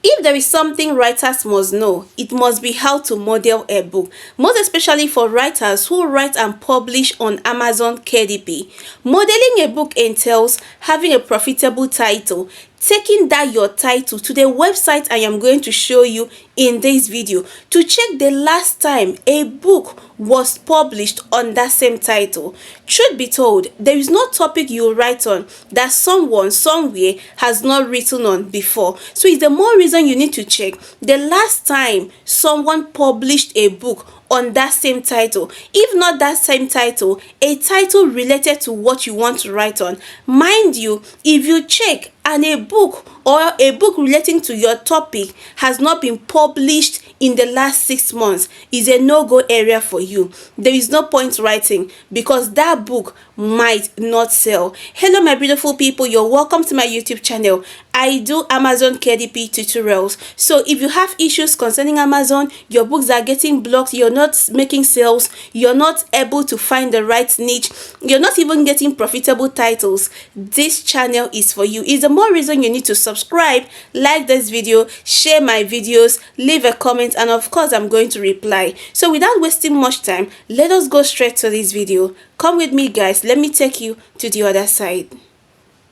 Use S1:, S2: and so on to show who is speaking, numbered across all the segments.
S1: If there is something writers must know, it must be how to model a book, most especially for writers who write and publish on Amazon KDP. Modeling a book entails having a profitable title, taking that your title to the website I am going to show you in this video to check the last time a book was published on that same title. Truth be told, there is no topic you write on that someone somewhere has not written on before. So it's the more reason you need to check the last time someone published a book on that same title. If not that same title, a title related to what you want to write on. Mind you, if you check and a book or a book relating to your topic has not been published in the last 6 months, is a no-go area for you. There is no point writing because that book might not sell. Hello my beautiful people, you're welcome to my YouTube channel. I do Amazon KDP tutorials. So if you have issues concerning Amazon, your books are getting blocked, you're not making sales, you're not able to find the right niche, you're not even getting profitable titles, this channel is for you. It's the more reason you need to subscribe, like this video, share my videos, leave a comment, and of course I'm going to reply. So without wasting much time, let us go straight to this video. Come with me guys, let me take you to the other side.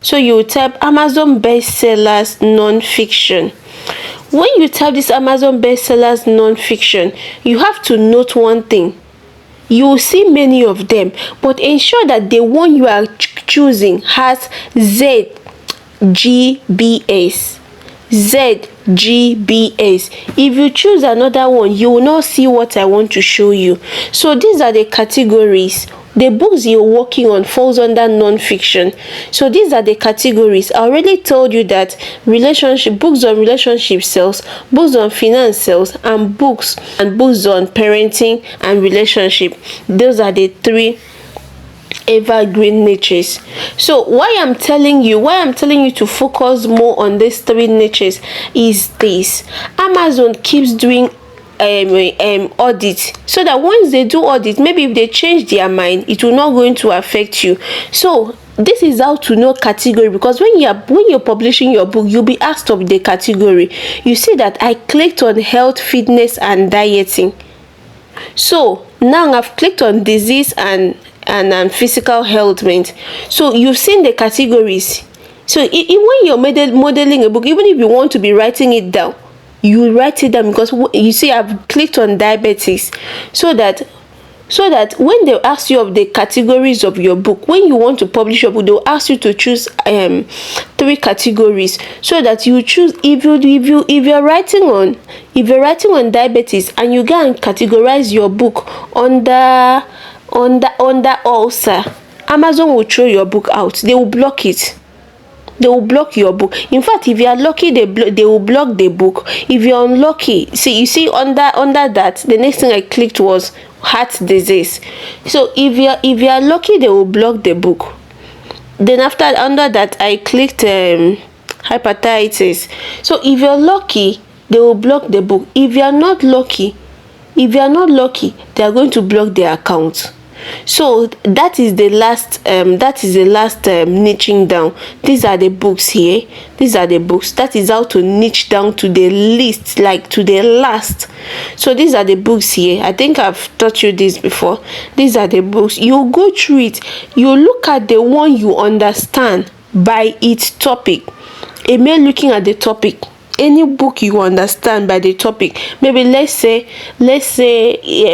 S1: So you type Amazon bestsellers non-fiction. When you type this Amazon bestsellers non-fiction, you have to note one thing. You will see many of them, but ensure that the one you are choosing has ZGBS. ZGBS. If you choose another one, you will not see what I want to show you. So these are the categories. The books you're working on falls under non-fiction. So these are the categories. I already told you that books on relationship sales, books on finance sales, and books on parenting and relationship. Those are the 3 evergreen niches. So why I'm telling you to focus more on these 3 niches is this: Amazon keeps doing audit, so that once they do audit, maybe if they change their mind, it will not going to affect you. So this is how to know category, because when you're publishing your book, you'll be asked of the category. You see that I clicked on health, fitness, and dieting. So now I've clicked on disease and physical health. So you've seen the categories. So when you're modeling a book, even if you want to be writing it down, you write it down, because you see I've clicked on diabetes, so that when they ask you of the categories of your book, when you want to publish your book, they'll ask you to choose 3 categories, so that you choose. If you're writing on diabetes and you go and categorize your book under ulcer, Amazon will throw your book out. They will block it. They will block your book. In fact, if you are lucky, they will block the book. If you're unlucky, you see under that, the next thing I clicked was heart disease. So if you are lucky, they will block the book. Then under that, I clicked hepatitis. So if you're lucky, they will block the book. If you are not lucky, they are going to block the account. So that is the last niching down. These are the books here. These are the books. That is how to niche down to the list, like to the last. So these are the books here. I think I've taught you this before. These are the books. You go through it. You look at the one you understand by its topic. A man looking at the topic. Any book you understand by the topic. Maybe let's say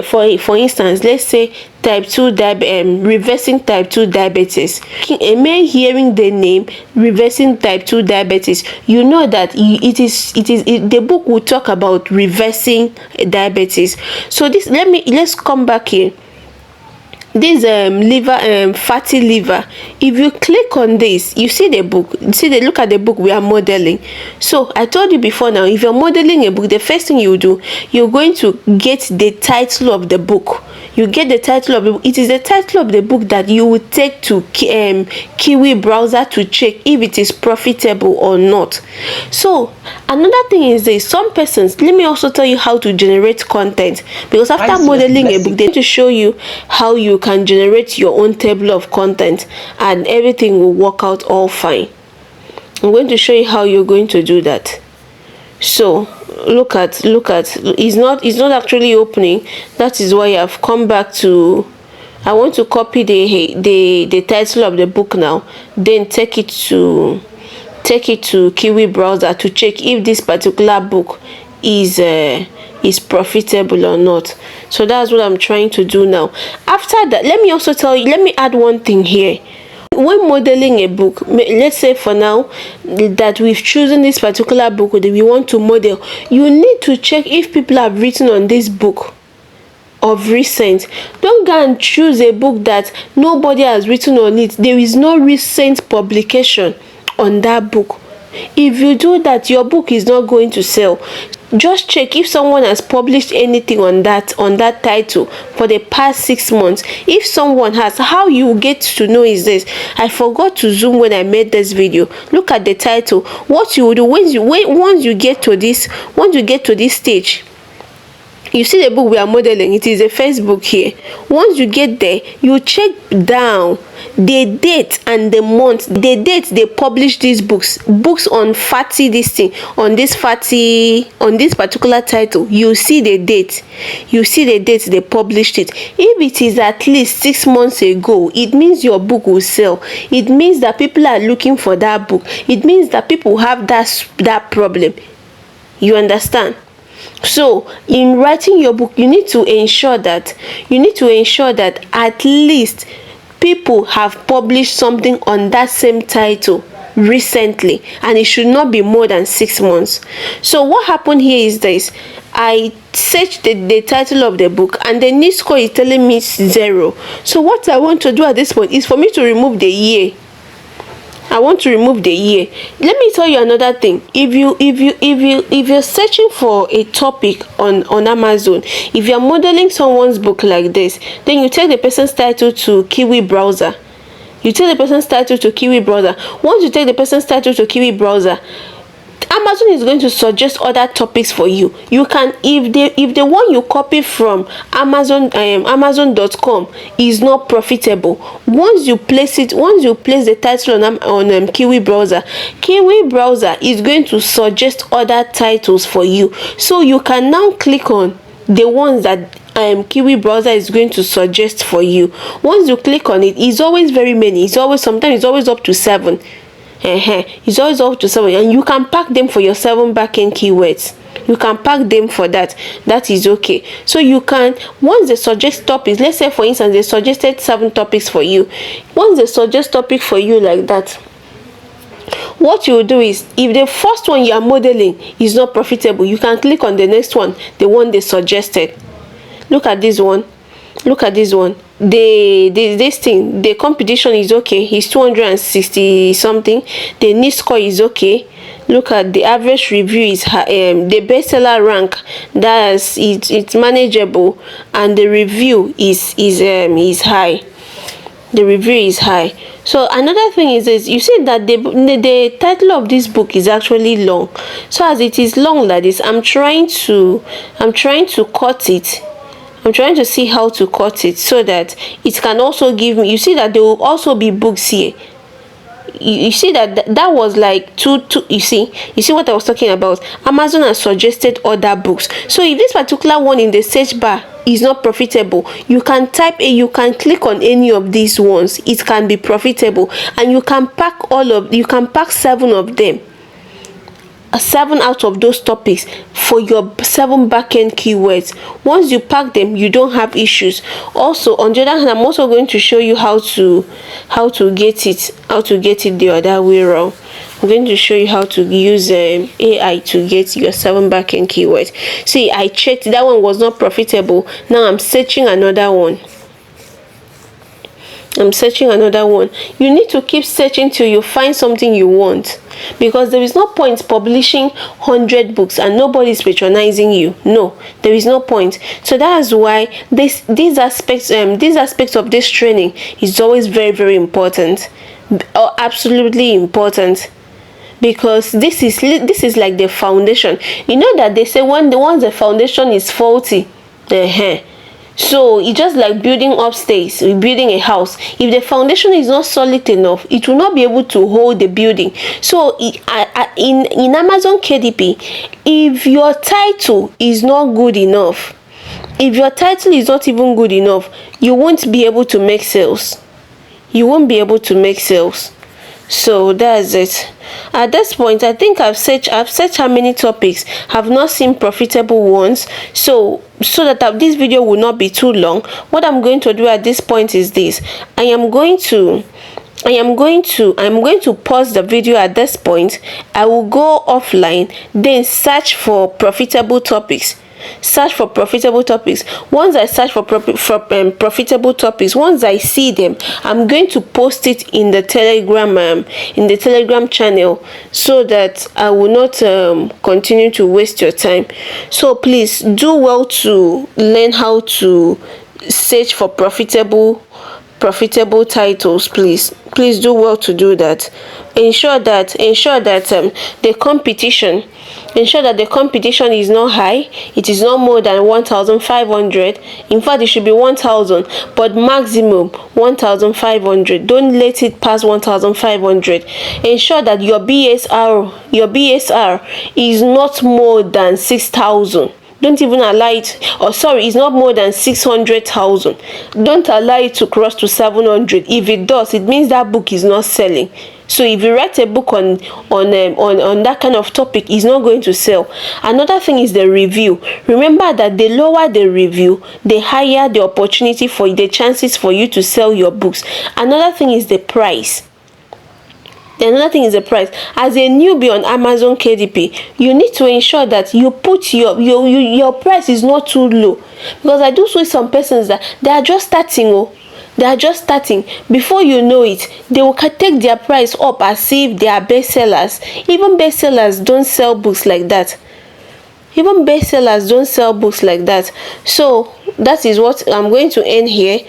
S1: for instance, let's say reversing type 2 diabetes. A man hearing the name reversing type 2 diabetes, you know that the book will talk about reversing diabetes. So let's come back here. This fatty liver, if you click on this, you see the book. Look at the book we are modeling. So I told you before, now if you're modeling a book, the first thing you do, you're going to get the title of the book. You get the title of the book. It is the title of the book that you will take to Kiwi browser to check if it is profitable or not. So another thing is this: some persons, let me also tell you how to generate content, because after modeling a book, they need to show you how you can generate your own table of content, and everything will work out all fine. I'm going to show you how you're going to do that. So it's not actually opening. That is why I've come back to, I want to copy the title of the book now, then take it to Kiwi browser to check if this particular book is profitable or not. So that's what I'm trying to do now. After that, let me add one thing here. When modeling a book, let's say for now that we've chosen this particular book that we want to model, you need to check if people have written on this book of recent. Don't go and choose a book that nobody has written on it. There is no recent publication on that book. If you do that, your book is not going to sell. Just check if someone has published anything on that title for the past 6 months. If someone has, how you get to know is this. I forgot to zoom when I made this video. Look at the title. What you will do once you get to this stage, you see the book we are modeling, it is a first book here. Once you get there, you check down the date and the month, the date they publish these books on this particular title. You see the date they published it. If it is at least 6 months ago, it means your book will sell. It means that people are looking for that book. It means that people have that problem. You understand? So in writing your book, you need to ensure that at least people have published something on that same title recently, and it should not be more than 6 months. So what happened here is this. I searched the title of the book, and the NIST score is telling me 0. So what I want to do at this point is for me to remove the year. I want to remove the year. Let me tell you another thing. If you're searching for a topic on Amazon, if you're modeling someone's book like this, then you take the person's title to Kiwi browser. Once you take the person's title to Kiwi browser, Amazon is going to suggest other topics for you. You can, if the one you copy from Amazon.com is not profitable, once you place the title on Kiwi browser is going to suggest other titles for you. So you can now click on the ones that Kiwi browser is going to suggest for you. Once you click on it, it's always very many. Sometimes it's always up to 7. It's always up to 7, and you can pack them for your 7 backend keywords. You can pack them for that. That is okay. So you can, once they suggest topics, let's say for instance they suggested 7 topics for you. Once they suggest topic for you like that, what you will do is, if the first one you are modeling is not profitable, you can click on the next one, the one they suggested. Look at this one. The competition is okay. It's 260 something. The NIST score is okay. Look at the average review is high. The bestseller rank, it's manageable, and the review is high. The review is high. So another thing is this. You see that the title of this book is actually long. So as it is long like this, I'm trying to cut it. I'm trying to see how to cut it so that it can also give me, you see that there will also be books here. You see that was like two you see what I was talking about. Amazon has suggested other books. So if this particular one in the search bar is not profitable, you can click on any of these ones. It can be profitable, and you can pack 7 of them. 7 out of those topics for your 7 backend keywords. Once you pack them, you don't have issues. Also, on the other hand, I'm also going to show you how to get it the other way around. I'm going to show you how to use AI to get your 7 backend keywords. See, I checked, that one was not profitable. Now I'm searching another one. You need to keep searching till you find something you want, because there is no point publishing 100 books and nobody is patronizing you. No, there is no point. So that's why these aspects of this training is always very, very important, or absolutely important, because this is like the foundation. You know that they say once the foundation is faulty, So it's just like building upstairs, building a house. If the foundation is not solid enough, it will not be able to hold the building. So in Amazon KDP, if your title is not good enough, if your title is not even good enough, you won't be able to make sales. You won't be able to make sales. So that's it. At this point, I think I've searched how many topics, have not seen profitable ones. So that this video will not be too long, what I'm going to do at this point is this. I'm going to pause the video at this point. I will go offline, then search for profitable topics. Once I search for profitable topics, once I see them, I'm going to post it in the telegram channel, so that I will not continue to waste your time. So please do well to learn how to search for profitable titles. Please do well to do that. Ensure that the competition is not high. It is not more than 1,500. In fact, it should be 1,000, but maximum 1,500. Don't let it pass 1,500. Ensure that your BSR is not more than 6,000. Don't even allow it, it's not more than 600,000. Don't allow it to cross to 700. If it does, it means that book is not selling. So if you write a book on that kind of topic, it's not going to sell. Another thing is the review. Remember that the lower the review, the higher the opportunity for the chances for you to sell your books. Another thing is the price. As a newbie on Amazon KDP, you need to ensure that you put your price is not too low, because I do see some persons that they are just starting. Before you know it, they will take their price up as if they are bestsellers. Even bestsellers don't sell books like that. So that is what I'm going to end here.